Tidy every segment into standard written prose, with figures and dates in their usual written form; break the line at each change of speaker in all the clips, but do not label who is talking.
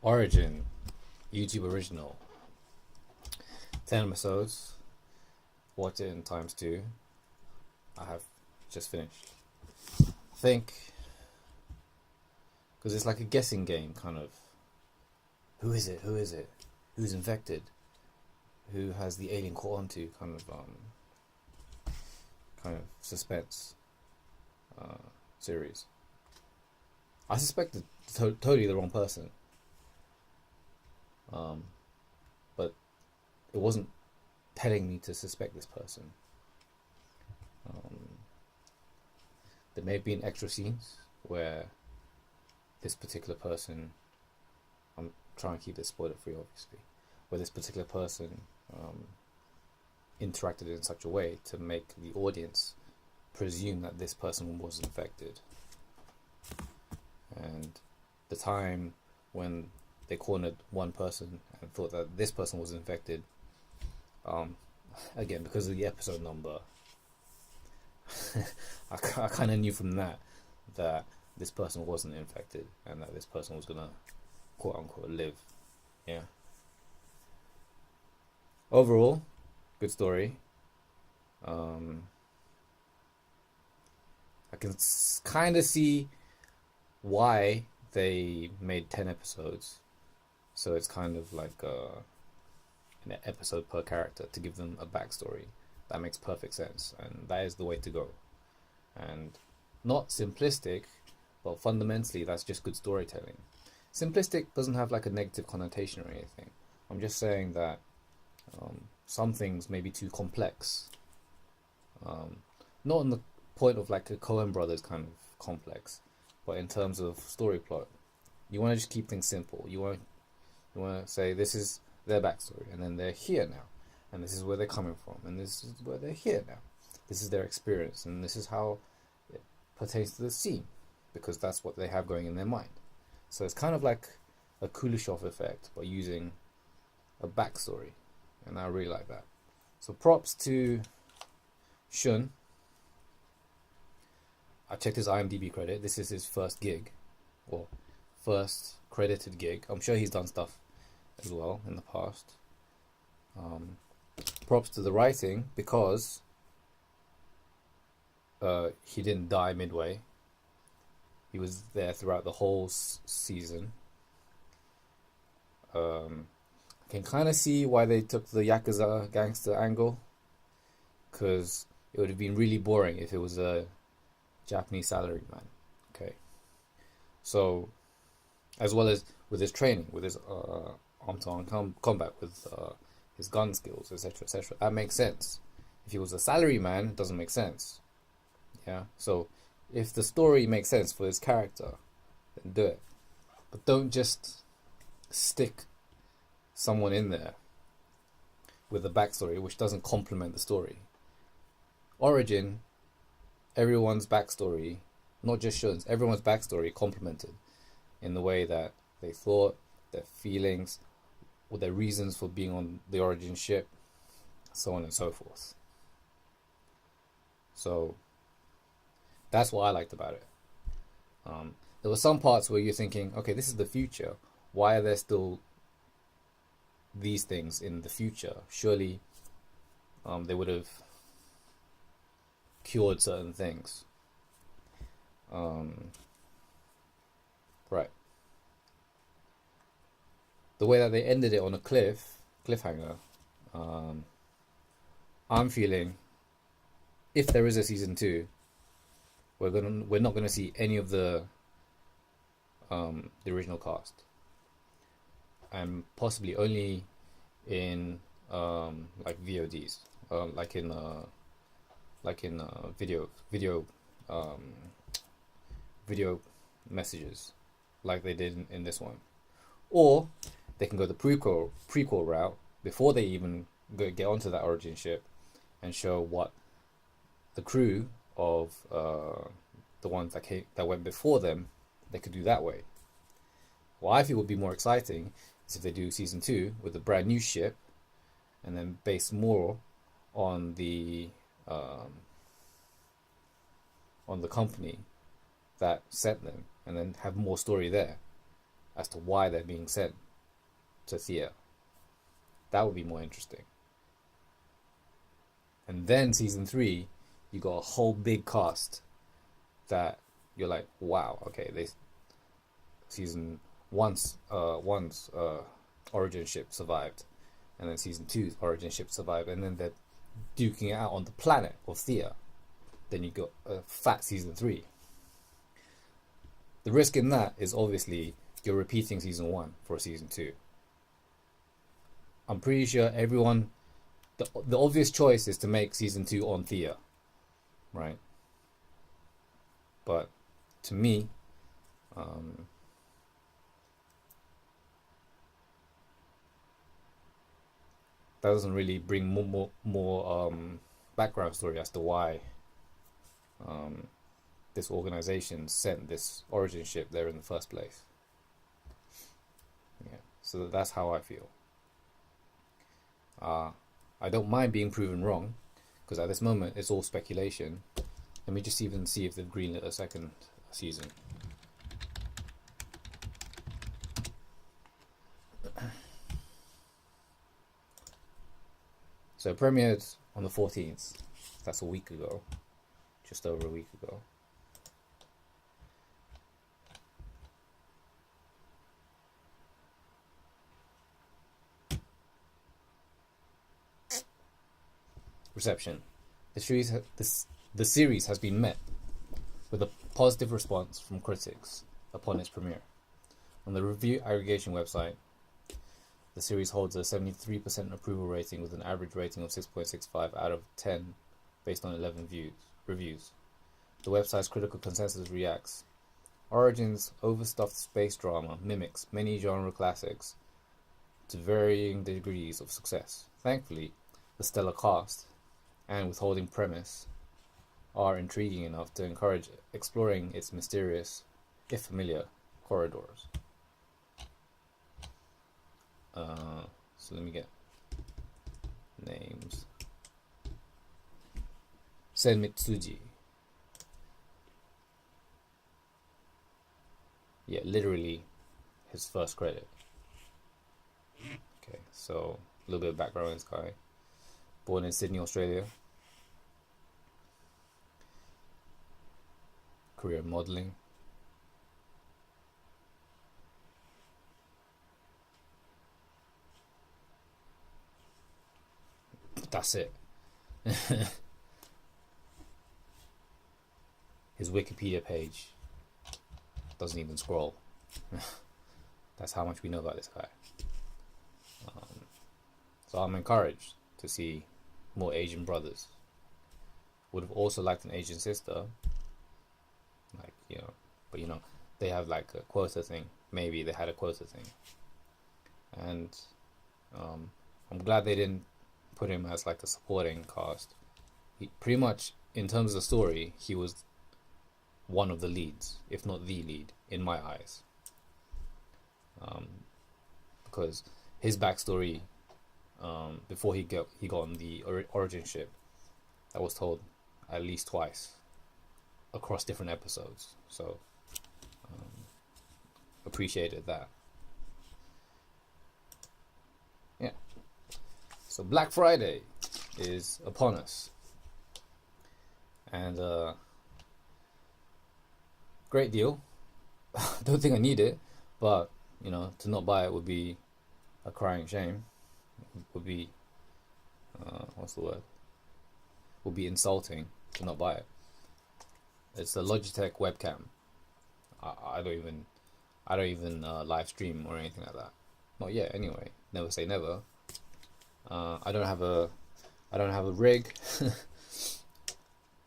Origin, YouTube original. 10 episodes. Watch it in times 2. I have just finished. I think, because it's like a guessing game, kind of. Who is it? Who is it? Who's infected? Who has the alien caught onto? Kind of suspense series. I suspected totally the wrong person. But it wasn't telling me to suspect this person. There may have been extra scenes where this particular person, I'm trying to keep this spoiler free obviously, where this particular person interacted in such a way to make the audience presume that this person was infected. And the time when they cornered one person and thought that this person was infected, again, because of the episode number, I kind of knew from that this person wasn't infected and that this person was gonna quote unquote live. Yeah. Overall, good story. I can kind of see why they made 10 episodes, so it's kind of like an episode per character to give them a backstory. That makes perfect sense, and that is the way to go. And not simplistic, but fundamentally that's just good storytelling. Simplistic doesn't have like a negative connotation or anything. I'm just saying that some things may be too complex. Not in the point of like a Coen Brothers kind of complex, but in terms of story plot. You want to just keep things simple. You want to say this is their backstory, and then they're here now, and this is where they're coming from, and this is where they're here now. This is their experience, and this is how it pertains to the scene, because that's what they have going in their mind. So it's kind of like a Kuleshov effect, but using a backstory, and I really like that. So props to Shun. I checked his IMDb credit. This is his first gig, or first credited gig. I'm sure he's done stuff as well in the past. Props to the writing, because he didn't die midway. He was there throughout the whole season. I can kind of see why they took the Yakuza gangster angle, because it would have been really boring if it was a Japanese salaryman. Okay, so as well as with his training, with his arm-to-arm combat, with his gun skills, etc., etc., that makes sense. If he was a salaryman, it doesn't make sense. Yeah, so if the story makes sense for his character, then do it, but don't just stick someone in there with a backstory which doesn't complement the story. Origin, everyone's backstory, not just Shun's, everyone's backstory complemented in the way that they thought, their feelings, or their reasons for being on the Origin ship, so on and so forth. So that's what I liked about it. There were some parts where you're thinking, okay, this is the future. Why are there still these things in the future? Surely they would have cured certain things. Right. The way that they ended it on a cliffhanger, I'm feeling if there is a season 2, we're not gonna see any of the original cast, and possibly only in like VODs, like in video messages, like they did in this one. Or they can go the prequel route before they even get onto that Origin ship, and show what the crew of the ones that went before them, they could do that way. What I feel would be more exciting is if they do season 2 with a brand new ship, and then base more on the company that sent them, and then have more story there. as to why they're being sent to Thea. That would be more interesting. And then season 3, you got a whole big cast that you're like, wow, okay, they season one's origin ship survived, and then season 2's origin ship survived, and then they're duking it out on the planet of Thea. Then you got a fat season 3. The risk in that is obviously you're repeating season 1 for season 2. I'm pretty sure everyone, the obvious choice is to make season 2 on Thea, right? But to me, that doesn't really bring more background story as to why this organization sent this origin ship there in the first place. Yeah, so that's how I feel. I don't mind being proven wrong, because at this moment it's all speculation. Let me just even see if they've greenlit a second season. So it premiered on the 14th. That's a week ago. Just over a week ago. Reception. The series has been met with a positive response from critics upon its premiere. On the review aggregation website, the series holds a 73% approval rating with an average rating of 6.65 out of 10 based on 11 reviews. The website's critical consensus reacts. Origins' overstuffed space drama mimics many genre classics to varying degrees of success. Thankfully, the stellar cast and withholding premise are intriguing enough to encourage exploring its mysterious, if familiar, corridors. So let me get names. Sen Mitsuji. Yeah, literally his first credit. Okay, so a little bit of background on this guy. Born in Sydney, Australia. Career in modeling. That's it. His Wikipedia page doesn't even scroll. That's how much we know about this guy. So I'm encouraged to see more Asian brothers. Would have also liked an Asian sister, like, you know, but you know, they have like a quota thing. Maybe they had a quota thing, and I'm glad they didn't put him as like a supporting cast. He, pretty much in terms of the story, he was one of the leads, if not the lead, in my eyes. Because his backstory, before he got on the origin ship, that was told at least twice across different episodes. So appreciated that. Yeah. So Black Friday is upon us, and great deal. Don't think I need it, but you know, to not buy it would be a crying shame. Would be what's the word? Would be insulting to not buy it. It's a Logitech webcam. I don't even live stream or anything like that. Not yet, anyway. Never say never. I don't have a rig.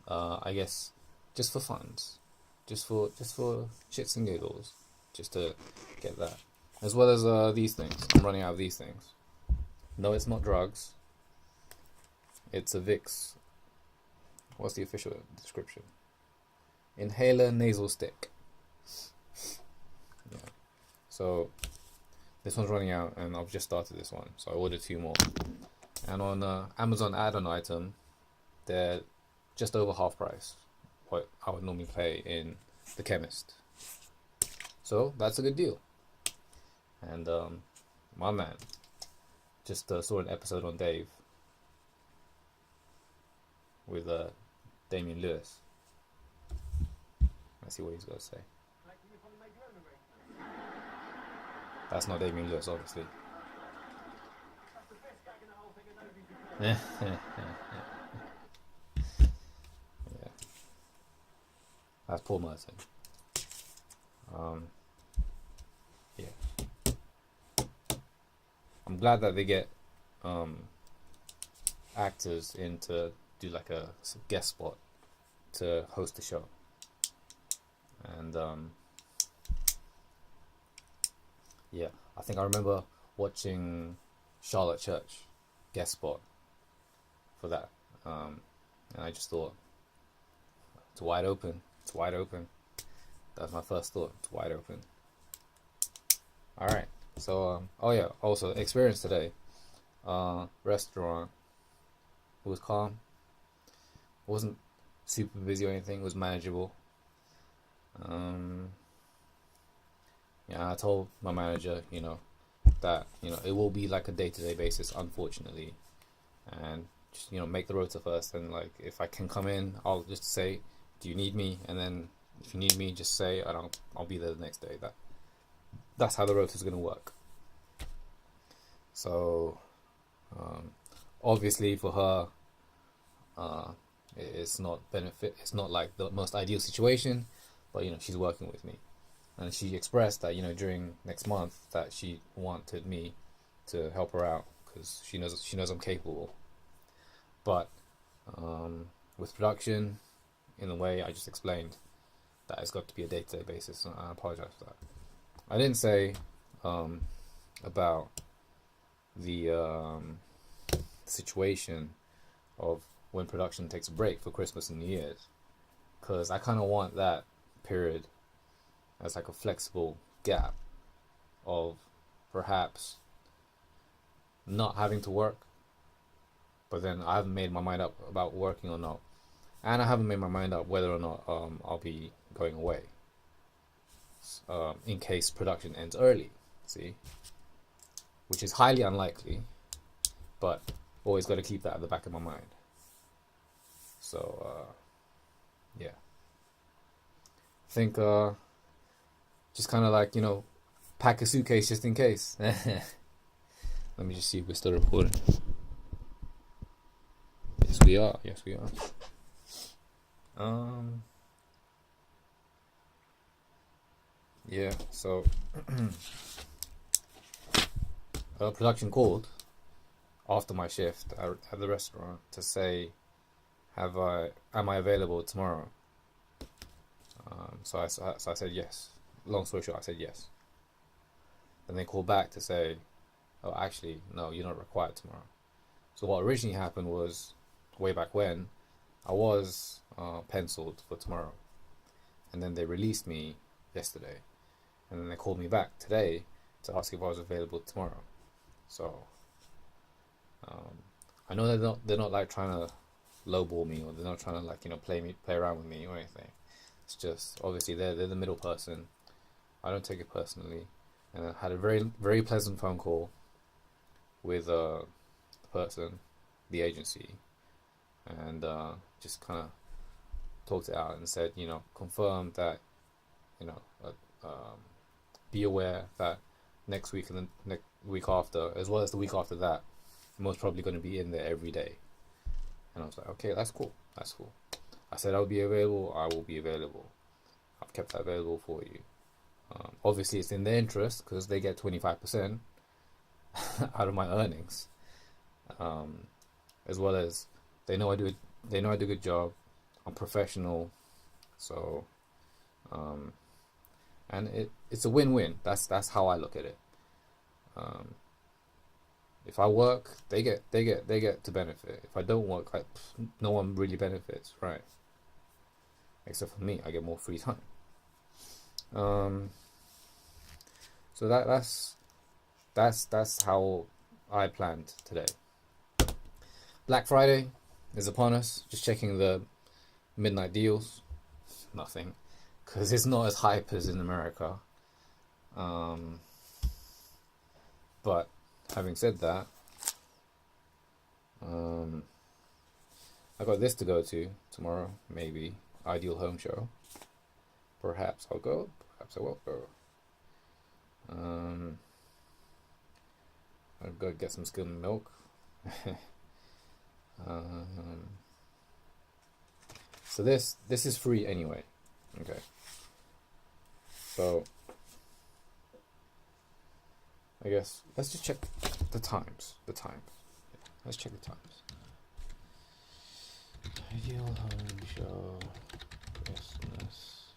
I guess just for funs, just for shits and giggles, just to get that. As well as these things. I'm running out of these things. No, it's not drugs. It's a Vicks. What's the official description? Inhaler nasal stick. Yeah. So this one's running out, and I've just started this one, so I ordered 2 more. And on Amazon add-on item, they're just over half price what I would normally pay in the chemist. So that's a good deal. And my man just saw an episode on Dave with Damian Lewis. Let's see what he's got to say. That's not Damian Lewis, obviously. Yeah. That's Paul Merton. Yeah. I'm glad that they get actors in to do like a guest spot to host the show. And yeah, I think I remember watching Charlotte Church guest spot for that, and I just thought, it's wide open. It's wide open. That's my first thought. It's wide open. All right. So, oh yeah. Also, experience today. Restaurant. It was calm. It wasn't super busy or anything. It was manageable. Yeah, I told my manager, that it will be like a day-to-day basis, unfortunately, and just make the rota first. And like, if I can come in, I'll just say, "Do you need me?" And then if you need me, just say, and I'll be there the next day. That's how the rota is gonna work. So, obviously for her, it's not benefit. It's not like the most ideal situation, but she's working with me, and she expressed that during next month that she wanted me to help her out because she knows I'm capable. But with production, in the way I just explained, that it's got to be a day-to-day basis, and I apologize for that. I didn't say about the situation of when production takes a break for Christmas and New Year's, because I kind of want that period as like a flexible gap of perhaps not having to work, but then I haven't made my mind up about working or not, and I haven't made my mind up whether or not I'll be going away in case production ends early, see, which is highly unlikely, but always got to keep that at the back of my mind. So yeah, I think just kind of like pack a suitcase just in case. Let me just see if we're still recording. Yes, we are. Yes, we are. Yeah. So, production called after my shift at the restaurant to say, am I available tomorrow? So I said yes. Long story short, I said yes. Then they called back to say, oh, actually, no, you're not required tomorrow. So what originally happened was, way back when, I was penciled for tomorrow, and then they released me yesterday, and then they called me back today to ask if I was available tomorrow. So I know they're not like trying to lowball me, or they're not trying to like play around with me or anything. It's just obviously they're the middle person. I don't take it personally, and I had a very, very pleasant phone call with the person, the agency, and just kind of talked it out and said, confirm that, be aware that next week and the next week after, as well as the week after that, I'm most probably going to be in there every day. And I was like, okay, that's cool. That's cool. I said I'll be available. I will be available. I've kept that available for you. Obviously, it's in their interest because they get 25% out of my earnings, as well as they know I do a good job. I'm professional, so and it's a win-win. That's how I look at it. If I work, they get to benefit. If I don't work, no one really benefits, right? Except for me, I get more free time. So that's how I planned today. Black Friday is upon us. Just checking the midnight deals. Nothing, because it's not as hype as in America. But having said that, I got this to go to tomorrow. Maybe Ideal Home Show. Perhaps I'll go. Perhaps I won't go. I've got to get some skim milk. So this is free anyway. Okay. So I guess let's just check the times. Let's check the times. Ideal Home Show Christmas.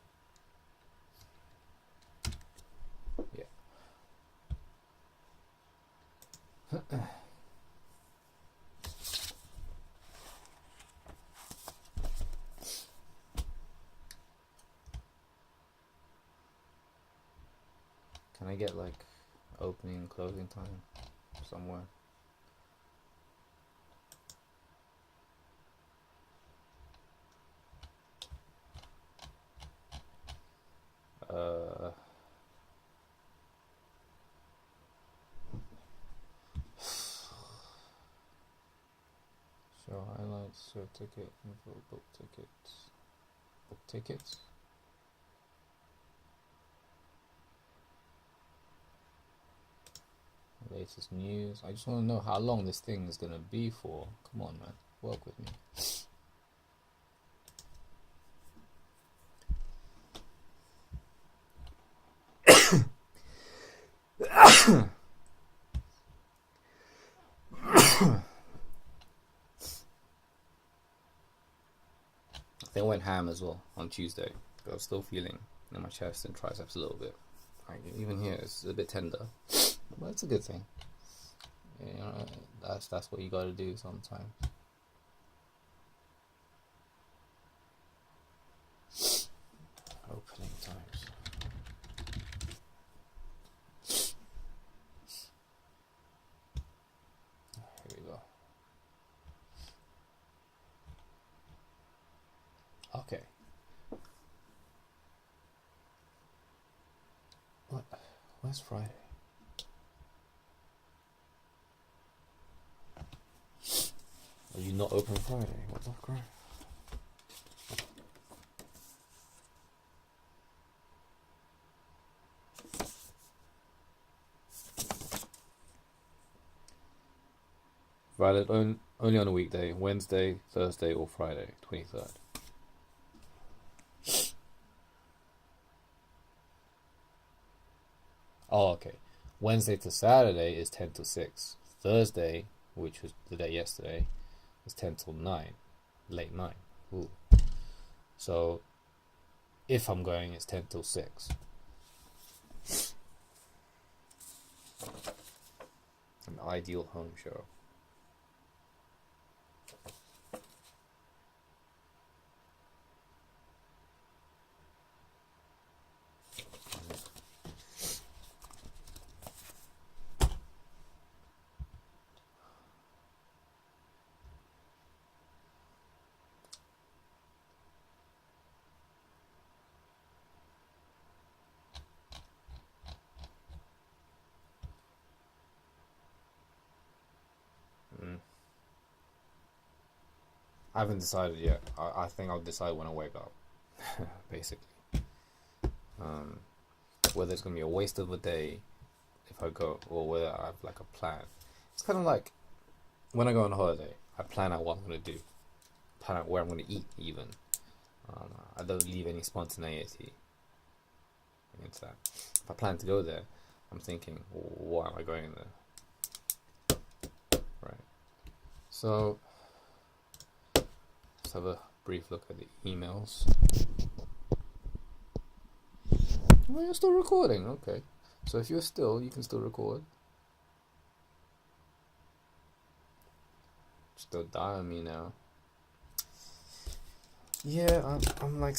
Yeah. Can I get like opening and closing time somewhere? Show highlights, show ticket, info, book tickets. Book tickets? Latest news. I just want to know how long this thing is going to be for. Come on, man. Work with me. I went ham as well on Tuesday. But I was still feeling in my chest and triceps a little bit. Like, even here, it's a bit tender. But it's a good thing. You know, that's what you gotta do sometimes. Opening times. Here we go. Okay. What? Where's Friday? Are you not open Friday? What the crap? Valid only on a weekday, Wednesday, Thursday, or Friday, 23rd. Oh, okay. Wednesday to Saturday is 10 to 6. Thursday, which was the day yesterday, is 10 till 9. Late 9. Ooh. So, if I'm going, it's 10 till 6. An Ideal Home Show. I haven't decided yet. I think I'll decide when I wake up, basically. Whether it's going to be a waste of a day if I go, or whether I have like a plan. It's kind of like when I go on holiday, I plan out what I'm going to do, plan out where I'm going to eat even. I don't leave any spontaneity into that. If I plan to go there, I'm thinking, why am I going there? Right. So, let's have a brief look at the emails. Well, you're still recording, okay. So if you're still, you can still record. Just don't die on me now. Yeah, I'm like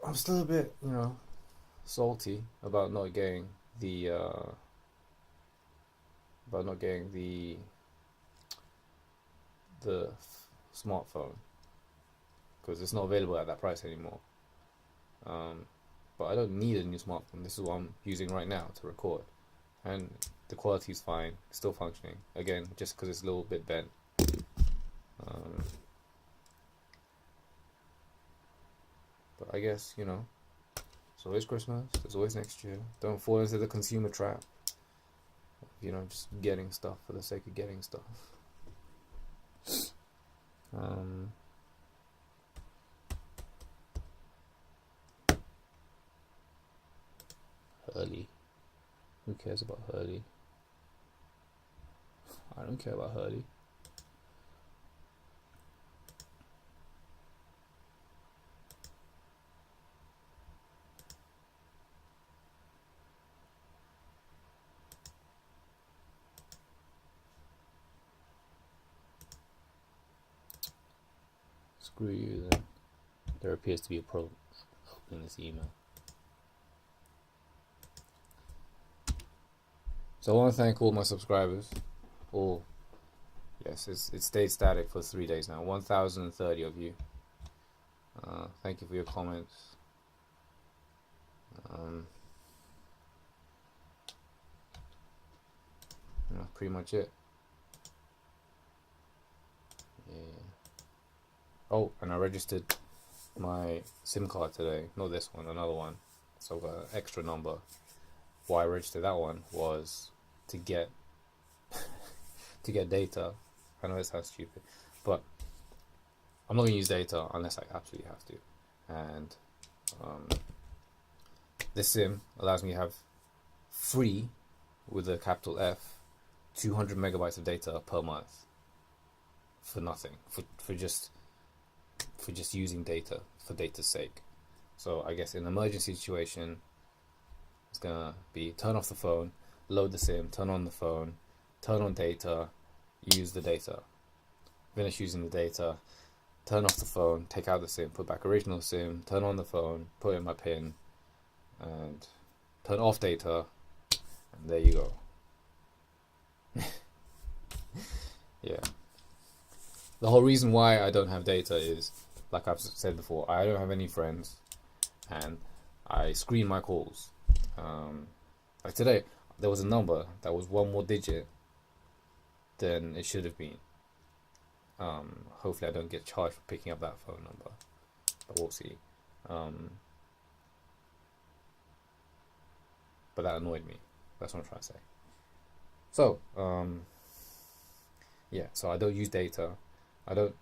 I'm still a bit, salty about not getting the smartphone, because it's not available at that price anymore. But I don't need a new smartphone. This is what I'm using right now to record, and the quality's fine, still functioning. Again, just because it's a little bit bent. But I guess, you know, there's always Christmas, there's always next year. Don't fall into the consumer trap. You know, just getting stuff for the sake of getting stuff. Hurley. Who cares about Hurley? I don't care about Hurley. Screw you then. There appears to be a problem in this email. So I want to thank all my subscribers. Yes, it stayed static for 3 days now. 1,030 of you. Thank you for your comments. That's pretty much it. Yeah. Oh, and I registered my SIM card today. Not this one, another one. So I've got an extra number. Why I registered that one was to get data. I know it sounds stupid, but I'm not gonna use data unless I absolutely have to. And this SIM allows me to have free, with a capital F, 200 megabytes of data per month for nothing, for just using data for data's sake. So I guess in an emergency situation, it's gonna be turn off the phone, load the SIM, turn on the phone, turn on data, use the data, finish using the data, turn off the phone, take out the SIM, put back original SIM, turn on the phone, put in my PIN, and turn off data, and there you go. Yeah. The whole reason why I don't have data is, like I've said before, I don't have any friends, and I screen my calls. Like today, there was a number that was one more digit than it should have been. Hopefully I don't get charged for picking up that phone number, but we'll see. But that annoyed me. That's what I'm trying to say. So, yeah, so I don't use data. I don't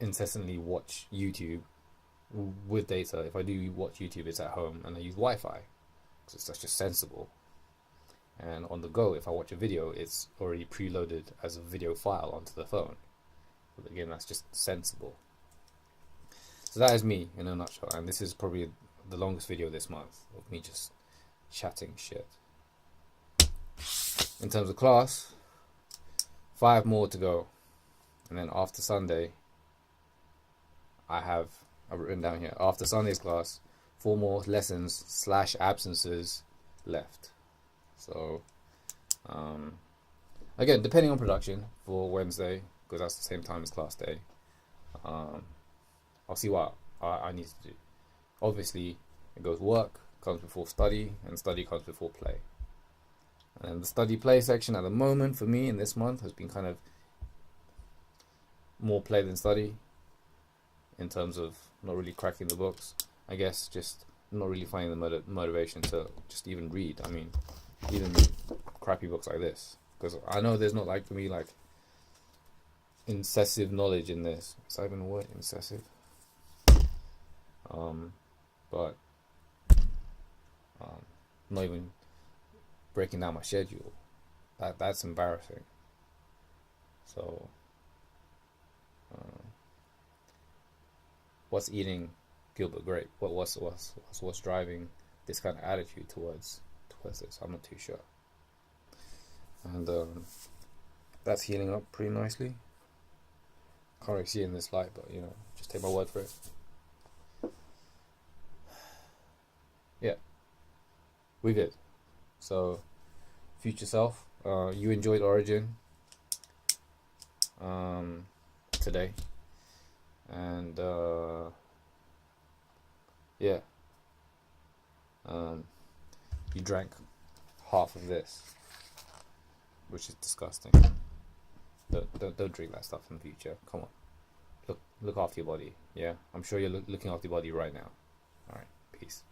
incessantly watch YouTube with data. If I do watch YouTube, it's at home, and I use Wi-Fi, because that's just sensible. And on the go, if I watch a video, it's already preloaded as a video file onto the phone. But again, that's just sensible. So that is me in a nutshell, and this is probably the longest video this month of me just chatting shit. In terms of class, 5 more to go, and then after Sunday, I've written down here, after Sunday's class, 4 more lessons / absences left. So, again, depending on production for Wednesday, because that's the same time as class day, I'll see what I need to do. Obviously, it goes work comes before study, and study comes before play. And the study play section at the moment for me in this month has been kind of more play than study, in terms of not really cracking the books. I guess just not really finding the motivation to just even read. I mean, even crappy books like this, because I know there's not, like, for me, like, incessive knowledge in this. Is that even a word, incessive? But not even breaking down my schedule. That's embarrassing. So, what's eating Gilbert Grape? What's driving this kind of attitude towards this? I'm not too sure. And that's healing up pretty nicely. Can't really see it in this light, but just take my word for it. Yeah, we good. So, future self, you enjoyed Origin today, and yeah, you drank half of this, which is disgusting. Don't drink that stuff in the future. Come on, look after your body. Yeah, I'm sure you're looking after your body right now. All right, peace.